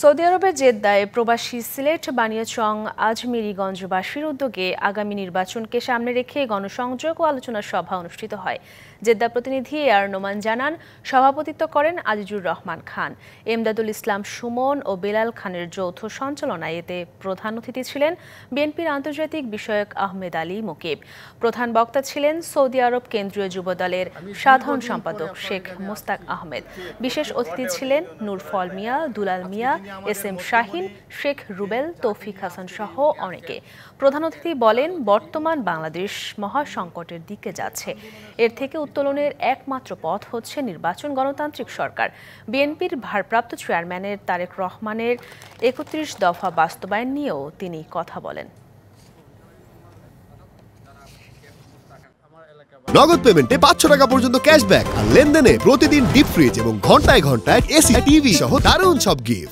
Saudi আরবের জেদ্দায় প্রবাসী সিলেট, বানিয়াচং, আজমিরিগঞ্জবাসীর উদ্যোগে আগামী নির্বাচনকে সামনে রেখে গণসংযোগ ও আলোচনা সভা অনুষ্ঠিত হয়। জেদ্দা প্রতিনিধি এআর নোমান জানান, সভাপতিত্ব করেন আজিজুর রহমান খান, এমদাদুল ইসলাম সুমন ও বেলাল খানের যৌথ সঞ্চালনায়। এতে প্রধান অতিথি ছিলেন বিএনপির আন্তর্জাতিক বিষয়ক আহমেদ আলী মুকিব। প্রধান বক্তা ছিলেন সৌদি আরব কেন্দ্রীয় যুবদলের সাধারণ সম্পাদক শেখ মোস্তাক আহমেদ। বিশেষ অতিথি ছিলেন নূর ফল মিয়া, দুলাল মিয়া, এস.এম. শাহিন, শেখ রুবেল, তৌফিক হাসান সহ অনেকে। প্রধান অতিথি বলেন, বর্তমান বাংলাদেশ মহাসংকটের দিকে যাচ্ছে। এর থেকে উত্তোলনের একমাত্র পথ হচ্ছে নির্বাচন, গণতান্ত্রিক সরকার। বিএনপির ভারপ্রাপ্ত চেয়ারম্যানের তারেক রহমানের ৩১ দফা বাস্তবায়ন নিয়েও তিনি কথা বলেন। নগদ পেমেন্টে ৫০০ টাকা পর্যন্ত ক্যাশব্যাক আর লেনদেনে প্রতিদিন ডিপ ফ্রিজ এবং ঘন্টায় ঘন্টায় এসি, টিভি সহ দারুণ সব গিফট।